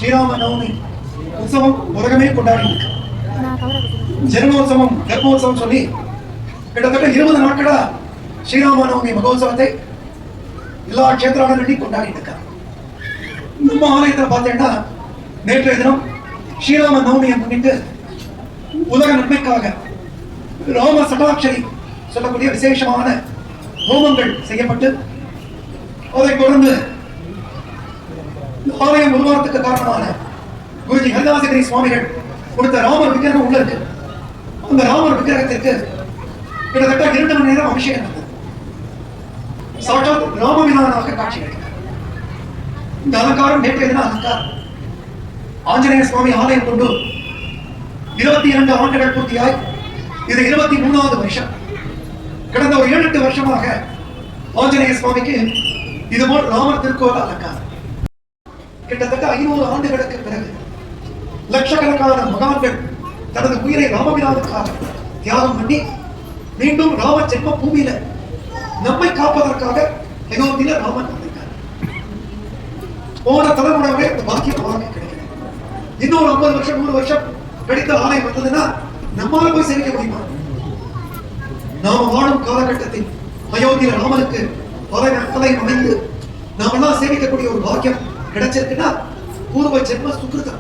ஸ்ரீராம நவமி உற்சவம் உலகமே கொண்டாடி ஜென்மோத்சவம் கர்மோத்சவம் சொல்லி கிட்டத்தட்ட 20 நாட்களா ஸ்ரீராம நவமி மகோத்சவத்தை எல்லா கஷேத்திராலும் கொண்டாடி இருக்காங்க. நம்ம ஆலயத்தில் பார்த்தீங்கன்னா நேற்றைய தினம் ஸ்ரீராம நவமியை முன்னிட்டு உலக நன்மைக்காக ராம சடாட்சரி சொல்லக்கூடிய விசேஷமான ஹோமங்கள் செய்யப்பட்டு அதை தொடர்ந்து ஆலயம் உருவாக்கத்துக்கு காரணமான குருஜி ஹரிதாசகிரி சுவாமிகள் கொடுத்த ராமர் விக்கிரகம் உள்ள இருக்கு. அந்த ராமர் விக்கிரகத்திற்கு கிட்டத்தட்ட 2 மணி நேரம் அபிஷேகம் நடந்தது. சாட்சாத் ராமவிதானாக காட்சி கிடைக்கிறார். இந்த அலங்காரம் நேற்றைய தினம் அலங்காரம் ஆஞ்சநேய சுவாமி ஆலயம் கொண்டு 22 ஆண்டுகள் பூர்த்தியாய் இது 23வது வருஷம். கடந்த ஒரு 7-8 வருஷமாக ஆஞ்சநேய சுவாமிக்கு இதுபோல் ராமர் திருக்கோவில் அலங்காரம். கிட்டத்தட்ட 500 ஆண்டுகளுக்கு பிறகு லட்சக்கணக்கான மகான்கள் தனது உயிரை ராமவிதானுக்காக தியாகம் பண்ணி மீண்டும் ராம ஜென்ம பூமியில நம்மை காப்பதற்காக அயோத்தியில ராமன் வந்திருக்கார். போன தலைமுறை வரை இந்த பாக்கியம் வாழ்க்கை கிடைக்கிறது. இன்னொரு 50 வருஷம் 100 வருஷம் கழித்த ஆலயம் வந்ததுன்னா நம்மால போய் சேமிக்க முடியுமா? நாம வாழும் காலகட்டத்தில் அயோத்தியில ராமனுக்கு பல அமைந்து நாமெல்லாம் சேமிக்கக்கூடிய ஒரு பாக்கியம் கிடைச்சிருக்குன்னா பூர்வ ஜென்ம சுகிருதம்.